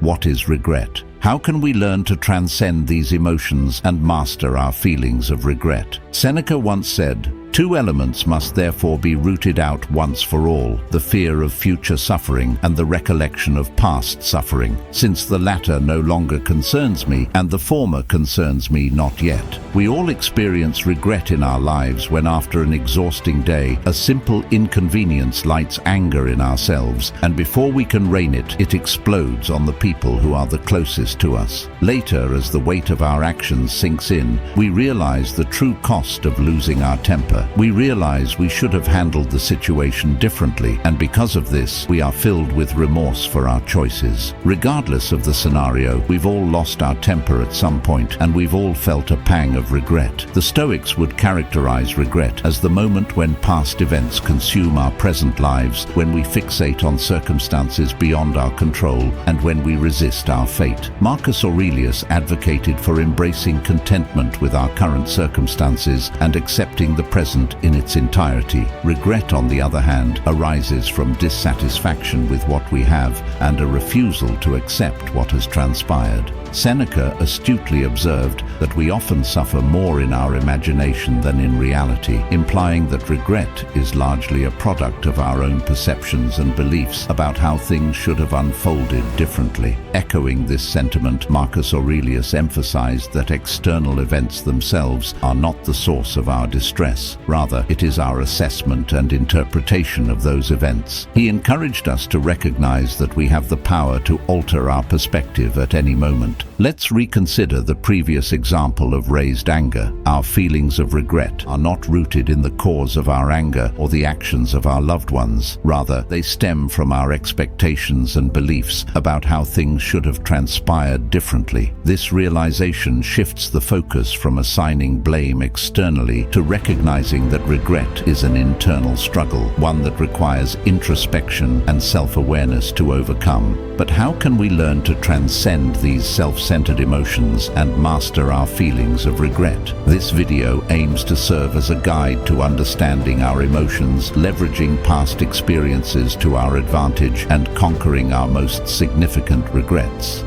What is regret? How can we learn to transcend these emotions and master our feelings of regret? Seneca once said, "Two elements must therefore be rooted out once for all, the fear of future suffering and the recollection of past suffering, since the latter no longer concerns me and the former concerns me not yet." We all experience regret in our lives when, after an exhausting day, a simple inconvenience lights anger in ourselves, and before we can rein it, it explodes on the people who are the closest to us. Later, as the weight of our actions sinks in, we realize the true cost of losing our temper. We realize we should have handled the situation differently, and because of this, we are filled with remorse for our choices. Regardless of the scenario, we've all lost our temper at some point, and we've all felt a pang of regret. The Stoics would characterize regret as the moment when past events consume our present lives, when we fixate on circumstances beyond our control, and when we resist our fate. Marcus Aurelius advocated for embracing contentment with our current circumstances and accepting the present in its entirety. Regret, on the other hand, arises from dissatisfaction with what we have and a refusal to accept what has transpired. Seneca astutely observed that we often suffer more in our imagination than in reality, implying that regret is largely a product of our own perceptions and beliefs about how things should have unfolded differently. Echoing this sentiment, Marcus Aurelius emphasized that external events themselves are not the source of our distress. Rather, it is our assessment and interpretation of those events. He encouraged us to recognize that we have the power to alter our perspective at any moment. Let's reconsider the previous example of raised anger. Our feelings of regret are not rooted in the cause of our anger or the actions of our loved ones. Rather, they stem from our expectations and beliefs about how things should have transpired differently. This realization shifts the focus from assigning blame externally to recognizing that regret is an internal struggle, one that requires introspection and self-awareness to overcome. But how can we learn to transcend these self-centered emotions and master our feelings of regret? This video aims to serve as a guide to understanding our emotions, leveraging past experiences to our advantage, and conquering our most significant regrets.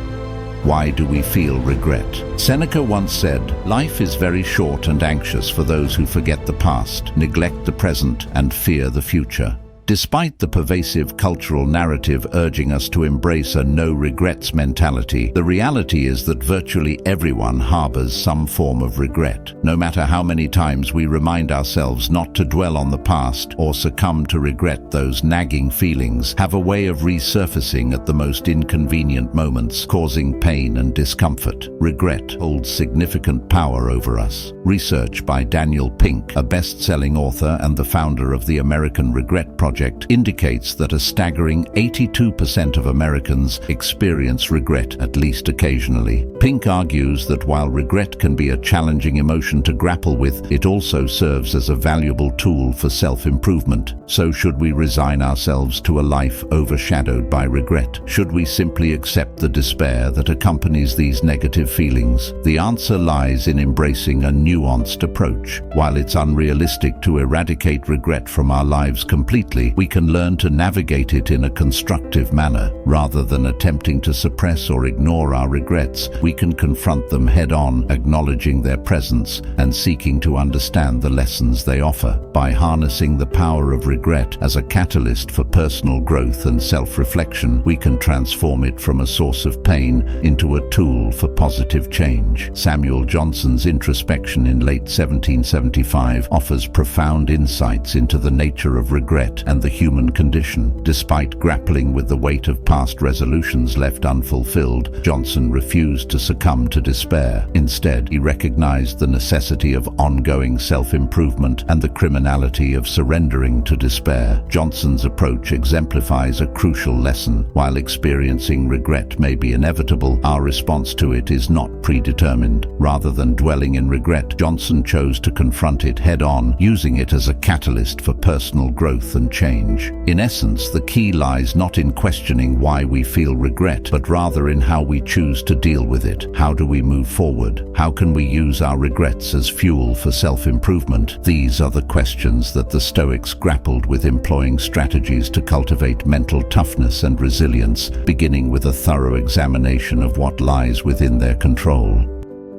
Why do we feel regret? Seneca once said, "Life is very short and anxious for those who forget the past, neglect the present, and fear the future." Despite the pervasive cultural narrative urging us to embrace a no-regrets mentality, the reality is that virtually everyone harbors some form of regret. No matter how many times we remind ourselves not to dwell on the past or succumb to regret, those nagging feelings have a way of resurfacing at the most inconvenient moments, causing pain and discomfort. Regret holds significant power over us. Research by Daniel Pink, a best-selling author and the founder of the American Regret Project, indicates that a staggering 82% of Americans experience regret at least occasionally. Pink argues that while regret can be a challenging emotion to grapple with, it also serves as a valuable tool for self-improvement. So should we resign ourselves to a life overshadowed by regret? Should we simply accept the despair that accompanies these negative feelings? The answer lies in embracing a nuanced approach. While it's unrealistic to eradicate regret from our lives completely, we can learn to navigate it in a constructive manner. Rather than attempting to suppress or ignore our regrets, we can confront them head-on, acknowledging their presence and seeking to understand the lessons they offer. By harnessing the power of regret as a catalyst for personal growth and self-reflection, we can transform it from a source of pain into a tool for positive change. Samuel Johnson's introspection in late 1775 offers profound insights into the nature of regret and the human condition. Despite grappling with the weight of past resolutions left unfulfilled, Johnson refused to succumb to despair. Instead, he recognized the necessity of ongoing self-improvement and the criminality of surrendering to despair. Johnson's approach exemplifies a crucial lesson. While experiencing regret may be inevitable, our response to it is not predetermined. Rather than dwelling in regret, Johnson chose to confront it head-on, using it as a catalyst for personal growth and change. change. In essence, the key lies not in questioning why we feel regret, but rather in how we choose to deal with it. How do we move forward? How can we use our regrets as fuel for self-improvement? These are the questions that the Stoics grappled with, employing strategies to cultivate mental toughness and resilience, beginning with a thorough examination of what lies within their control.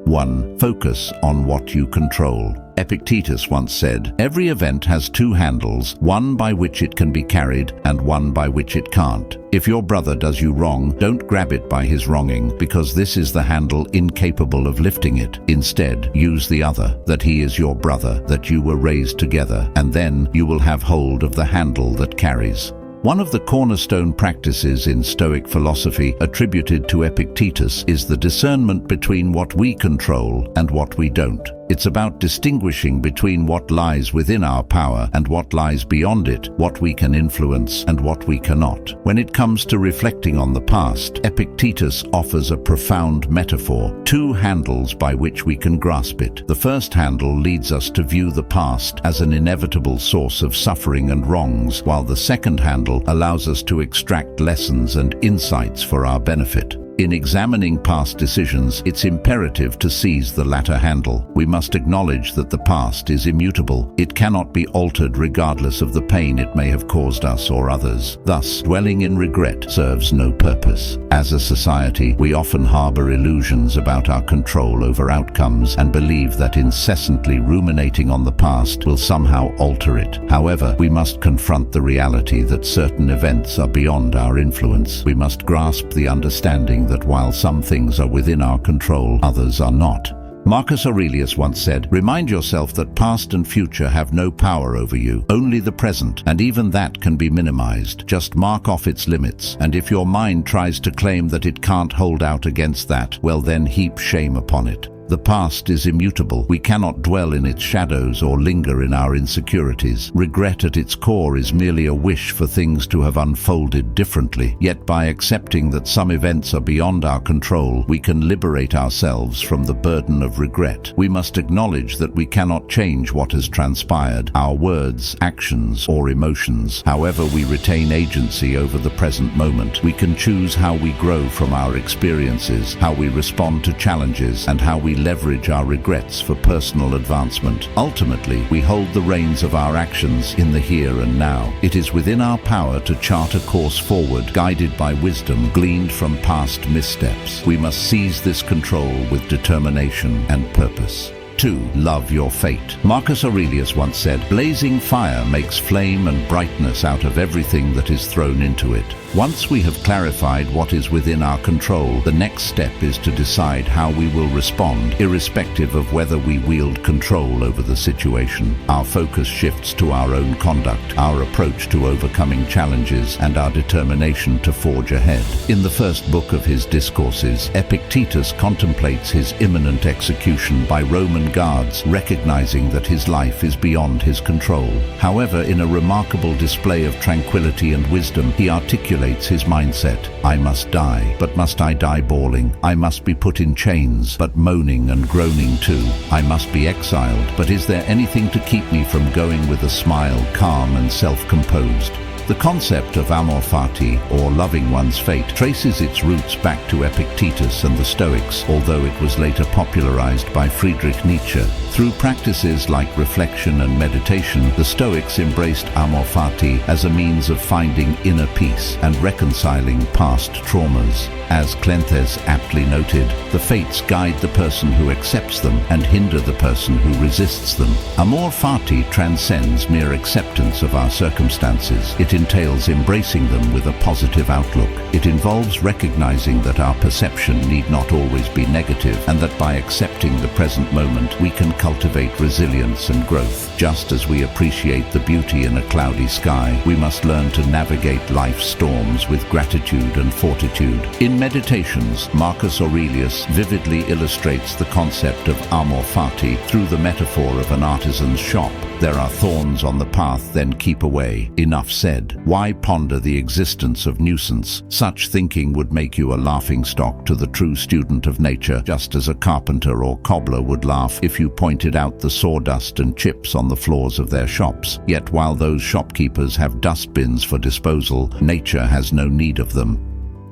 1. Focus on what you control. Epictetus once said, "Every event has two handles, one by which it can be carried and one by which it can't. If your brother does you wrong, don't grab it by his wronging, because this is the handle incapable of lifting it. Instead, use the other, that he is your brother, that you were raised together, and then you will have hold of the handle that carries." One of the cornerstone practices in Stoic philosophy attributed to Epictetus is the discernment between what we control and what we don't. It's about distinguishing between what lies within our power and what lies beyond it, what we can influence and what we cannot. When it comes to reflecting on the past, Epictetus offers a profound metaphor: two handles by which we can grasp it. The first handle leads us to view the past as an inevitable source of suffering and wrongs, while the second handle allows us to extract lessons and insights for our benefit. In examining past decisions, it's imperative to seize the latter handle. We must acknowledge that the past is immutable. It cannot be altered regardless of the pain it may have caused us or others. Thus, dwelling in regret serves no purpose. As a society, we often harbor illusions about our control over outcomes and believe that incessantly ruminating on the past will somehow alter it. However, we must confront the reality that certain events are beyond our influence. We must grasp the understanding that while some things are within our control, others are not. Marcus Aurelius once said, "Remind yourself that past and future have no power over you, only the present, and even that can be minimized. Just mark off its limits, and if your mind tries to claim that it can't hold out against that, well then heap shame upon it." The past is immutable. We cannot dwell in its shadows or linger in our insecurities. Regret at its core is merely a wish for things to have unfolded differently. Yet by accepting that some events are beyond our control, we can liberate ourselves from the burden of regret. We must acknowledge that we cannot change what has transpired, our words, actions, or emotions. However, we retain agency over the present moment. We can choose how we grow from our experiences, how we respond to challenges, and how we leverage our regrets for personal advancement. Ultimately, we hold the reins of our actions in the here and now. It is within our power to chart a course forward, guided by wisdom gleaned from past missteps. We must seize this control with determination and purpose. 2. Love your fate. Marcus Aurelius once said, "Blazing fire makes flame and brightness out of everything that is thrown into it." Once we have clarified what is within our control, the next step is to decide how we will respond, irrespective of whether we wield control over the situation. Our focus shifts to our own conduct, our approach to overcoming challenges, and our determination to forge ahead. In the first book of his Discourses, Epictetus contemplates his imminent execution by Roman guards, recognizing that his life is beyond his control. However, in a remarkable display of tranquility and wisdom, he articulates his mindset. "I must die, but must I die bawling? I must be put in chains, but moaning and groaning too. I must be exiled, but is there anything to keep me from going with a smile, calm and self-composed?" The concept of amor fati, or loving one's fate, traces its roots back to Epictetus and the Stoics, although it was later popularized by Friedrich Nietzsche. Through practices like reflection and meditation, the Stoics embraced amor fati as a means of finding inner peace and reconciling past traumas. As Cleanthes aptly noted, the fates guide the person who accepts them and hinder the person who resists them. Amor fati transcends mere acceptance of our circumstances. It entails embracing them with a positive outlook. It involves recognizing that our perception need not always be negative, and that by accepting the present moment, we can cultivate resilience and growth. Just as we appreciate the beauty in a cloudy sky, we must learn to navigate life's storms with gratitude and fortitude. In Meditations, Marcus Aurelius vividly illustrates the concept of amor fati through the metaphor of an artisan's shop. "There are thorns on the path, then keep away. Enough said." said, "Why ponder the existence of nuisance? Such thinking would make you a laughingstock to the true student of nature, just as a carpenter or cobbler would laugh if you pointed out the sawdust and chips on the floors of their shops. Yet while those shopkeepers have dustbins for disposal, nature has no need of them.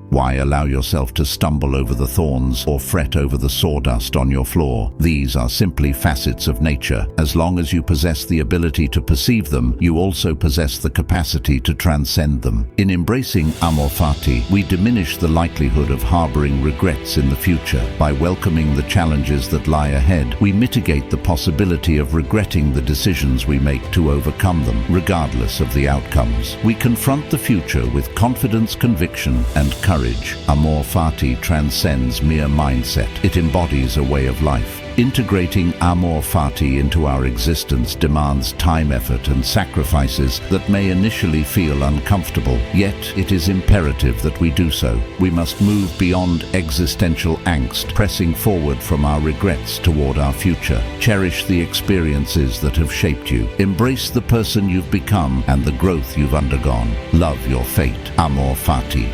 Why allow yourself to stumble over the thorns or fret over the sawdust on your floor? These are simply facets of nature. As long as you possess the ability to perceive them, you also possess the capacity to transcend them. In embracing amor fati, we diminish the likelihood of harboring regrets in the future. By welcoming the challenges that lie ahead, we mitigate the possibility of regretting the decisions we make to overcome them, regardless of the outcomes. We confront the future with confidence, conviction, and courage. Amor fati transcends mere mindset. It embodies a way of life. Integrating amor fati into our existence demands time, effort, and sacrifices that may initially feel uncomfortable. Yet, it is imperative that we do so. We must move beyond existential angst, pressing forward from our regrets toward our future. Cherish the experiences that have shaped you. Embrace the person you've become and the growth you've undergone. Love your fate. Amor fati.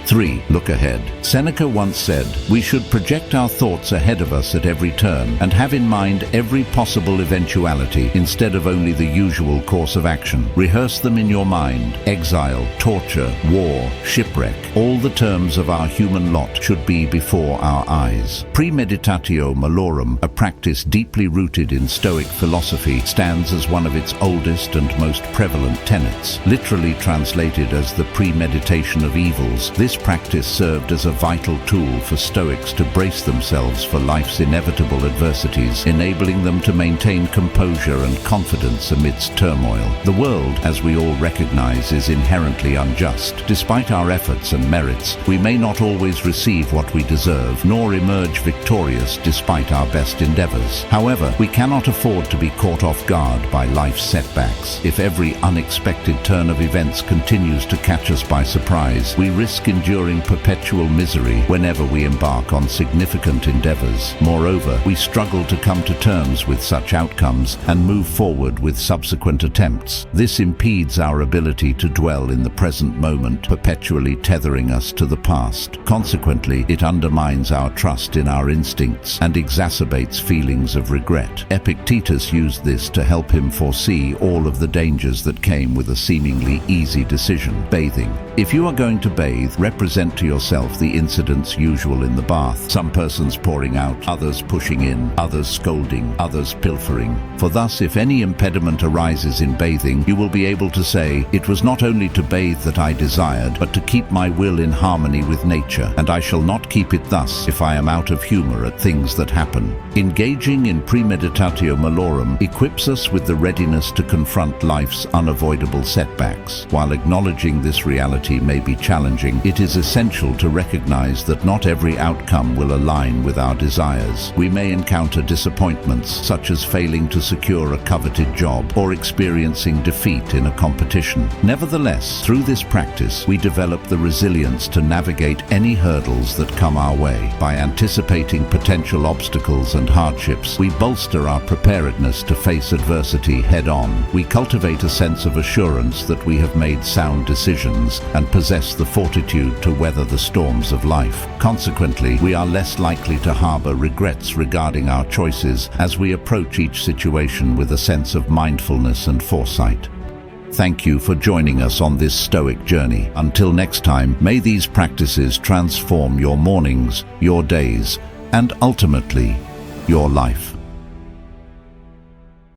3. Look ahead. Seneca once said, "We should project our thoughts ahead of us at every turn and have in mind every possible eventuality instead of only the usual course of action. Rehearse them in your mind. Exile, torture, war, shipwreck. All the terms of our human lot should be before our eyes." Premeditatio malorum, a practice deeply rooted in Stoic philosophy, stands as one of its oldest and most prevalent tenets. Literally translated as the premeditation of evils, this practice served as a vital tool for Stoics to brace themselves for life's inevitable adversities, enabling them to maintain composure and confidence amidst turmoil. The world, as we all recognize, is inherently unjust. Despite our efforts and merits, we may not always receive what we deserve, nor emerge victorious despite our best endeavors. However, we cannot afford to be caught off guard by life's setbacks. If every unexpected turn of events continues to catch us by surprise, we risk enduring perpetual misery whenever we embark on significant endeavors. Moreover, we struggle to come to terms with such outcomes and move forward with subsequent attempts. This impedes our ability to dwell in the present moment, perpetually tethering us to the past. Consequently, it undermines our trust in our instincts and exacerbates feelings of regret. Epictetus used this to help him foresee all of the dangers that came with a seemingly easy decision: bathing. If you are going to bathe, represent to yourself the incidents usual in the bath. Some persons pouring out, others pushing in, others scolding, others pilfering. For thus, if any impediment arises in bathing, you will be able to say, "It was not only to bathe that I desired, but to keep my will in harmony with nature, and I shall not keep it thus if I am out of humor at things that happen." Engaging in premeditatio malorum equips us with the readiness to confront life's unavoidable setbacks. While acknowledging this reality may be challenging, it is essential to recognize that not every outcome will align with our desires. We may encounter disappointments, such as failing to secure a coveted job or experiencing defeat in a competition. Nevertheless, through this practice, we develop the resilience to navigate any hurdles that come our way. By anticipating potential obstacles and hardships, we bolster our preparedness to face adversity head-on. We cultivate a sense of assurance that we have made sound decisions and possess the fortitude to weather the storms of life. Consequently, we are less likely to harbor regrets regarding our choices as we approach each situation with a sense of mindfulness and foresight. Thank you for joining us on this Stoic journey. Until next time, may these practices transform your mornings, your days, and ultimately, your life.